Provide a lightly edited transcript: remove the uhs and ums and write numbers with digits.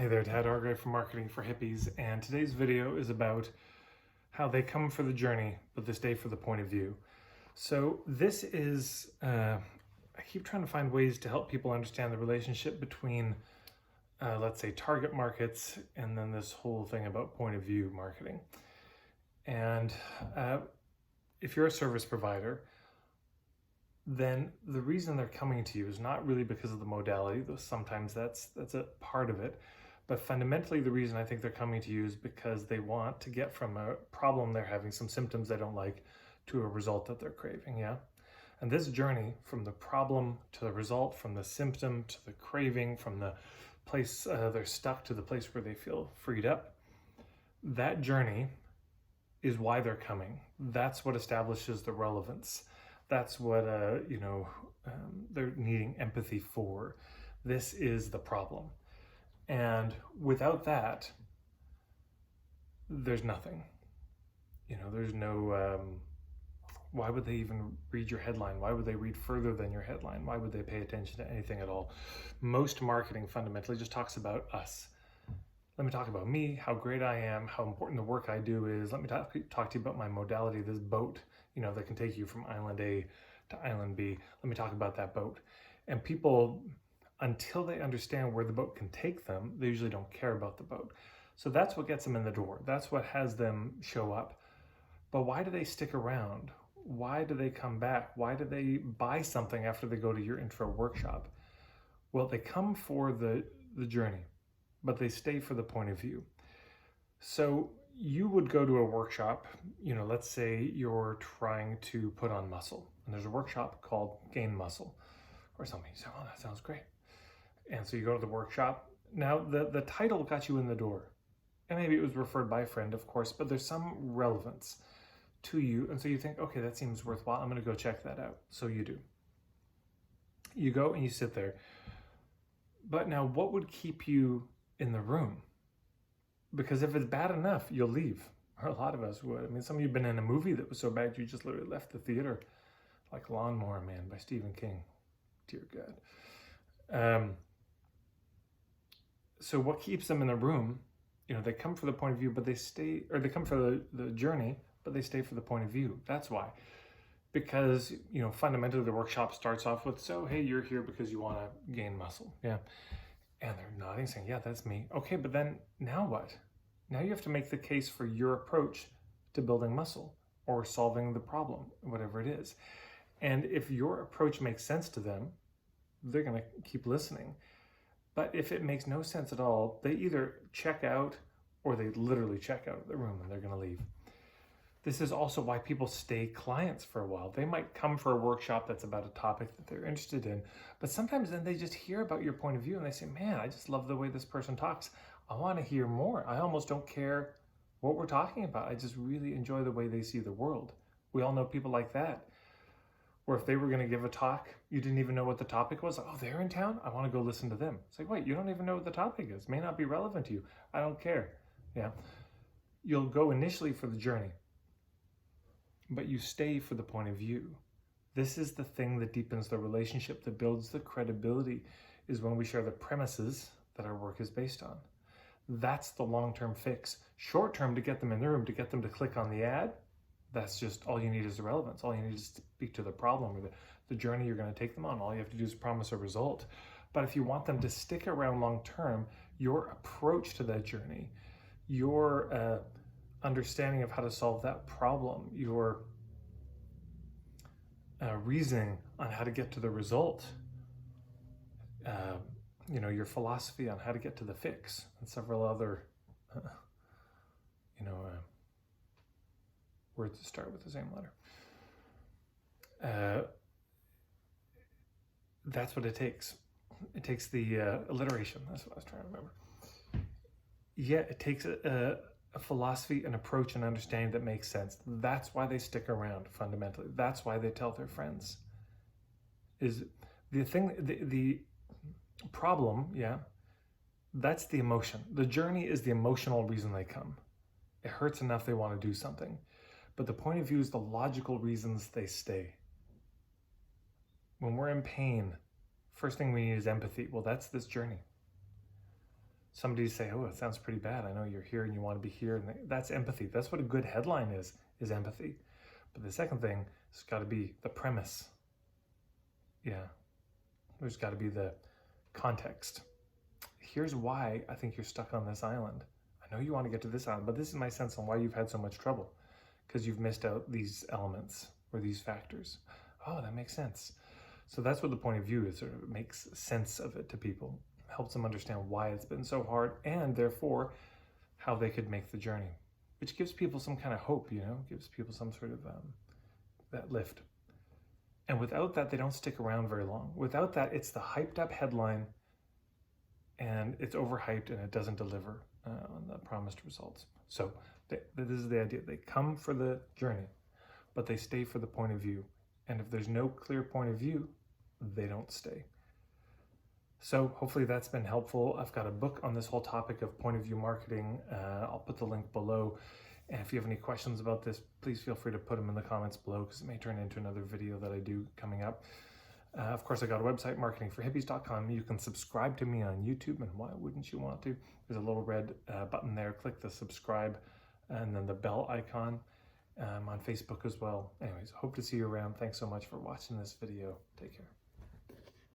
Hey there, Tad Argray from Marketing for Hippies, and today's video is about how they come for the journey, but they stay for the point of view. So this is, I keep trying to find ways to help people understand the relationship between, let's say, target markets and then this whole thing about point of view marketing. And if you're a service provider, then the reason they're coming to you is not really because of the modality, though sometimes that's a part of it. But fundamentally, the reason I think they're coming to you is because they want to get from a problem they're having, some symptoms they don't like, to a result that they're craving, yeah? And this journey from the problem to the result, from the symptom to the craving, from the place they're stuck to the place where they feel freed up, that journey is why they're coming. That's what establishes the relevance. That's what, they're needing empathy for. This is the problem. And without that, there's nothing. There's no, why would they even read your headline? Why would they read further than your headline? Why would they pay attention to anything at all? Most marketing fundamentally just talks about us. Let me talk about me, how great I am, how important the work I do is. Let me talk to you about my modality, this boat, that can take you from island A to island B. Let me talk about that boat. And people, until they understand where the boat can take them, they usually don't care about the boat. So that's what gets them in the door. That's what has them show up. But why do they stick around? Why do they come back? Why do they buy something after they go to your intro workshop? Well, they come for the journey, but they stay for the point of view. So you would go to a workshop, let's say you're trying to put on muscle, and there's a workshop called Gain Muscle or something. You say, oh, that sounds great. And so you go to the workshop. Now, the title got you in the door. And maybe it was referred by a friend, of course, but there's some relevance to you. And so you think, okay, that seems worthwhile. I'm going to go check that out. So you do. You go and you sit there. But now, what would keep you in the room? Because if it's bad enough, you'll leave. Or a lot of us would. I mean, some of you have been in a movie that was so bad you just literally left the theater, like Lawnmower Man by Stephen King. Dear God. So what keeps them in the room? They come for the point of view, but they stay, or they come for the journey, but they stay for the point of view. That's why. Because, fundamentally the workshop starts off with, so, hey, you're here because you want to gain muscle. Yeah. And they're nodding, saying, yeah, that's me. Okay, but then now what? Now you have to make the case for your approach to building muscle or solving the problem, whatever it is. And if your approach makes sense to them, they're going to keep listening. But if it makes no sense at all, they either check out or they literally check out of the room and they're going to leave. This is also why people stay clients for a while. They might come for a workshop that's about a topic that they're interested in, but sometimes then they just hear about your point of view and they say, man, I just love the way this person talks. I want to hear more. I almost don't care what we're talking about. I just really enjoy the way they see the world. We all know people like that. Or if they were going to give a talk, you didn't even know what the topic was. Oh, they're in town? I want to go listen to them. It's like, wait, you don't even know what the topic is. It may not be relevant to you. I don't care. Yeah. You'll go initially for the journey, but you stay for the point of view. This is the thing that deepens the relationship, that builds the credibility, is when we share the premises that our work is based on. That's the long-term fix. Short-term, to get them in the room, to get them to click on the ad, that's just all you need is the relevance. All you need is to speak to the problem or the journey you're going to take them on. All you have to do is promise a result. But if you want them to stick around long-term, your approach to that journey, your understanding of how to solve that problem, your reasoning on how to get to the result, your philosophy on how to get to the fix, and several other, words that start with the same letter. That's what it takes. It takes the alliteration. That's what I was trying to remember. Yeah, it takes a philosophy, an approach, an understanding that makes sense. That's why they stick around, fundamentally. That's why they tell their friends. Is the problem, yeah, that's the emotion. The journey is the emotional reason they come. It hurts enough they want to do something. But the point of view is the logical reasons they stay. When we're in pain, first thing we need is empathy. Well, that's this journey. somebody say, oh, it sounds pretty bad. I know you're here and you want to be here. And that's empathy. That's what a good headline is empathy. But the second thing has got to be the premise. Yeah, there's got to be the context. Here's why I think you're stuck on this island. I know you want to get to this island, but this is my sense on why you've had so much trouble, because you've missed out these elements or these factors. Oh, that makes sense. So that's what the point of view is. Sort of makes sense of it to people, helps them understand why it's been so hard, and therefore how they could make the journey, which gives people some kind of hope, gives people some sort of that lift. And without that, they don't stick around very long. Without that, it's the hyped up headline and it's overhyped and it doesn't deliver on the promised results. So this is the idea. They come for the journey, but they stay for the point of view. And if there's no clear point of view, they don't stay. So hopefully that's been helpful. I've got a book on this whole topic of point of view marketing. I'll put the link below. And if you have any questions about this, please feel free to put them in the comments below, because it may turn into another video that I do coming up. Of course, I got a website, marketingforhippies.com. You can subscribe to me on YouTube, and why wouldn't you want to? There's a little red button there. Click the subscribe and then the bell icon. I'm on Facebook as well. Anyways, hope to see you around. Thanks so much for watching this video. Take care.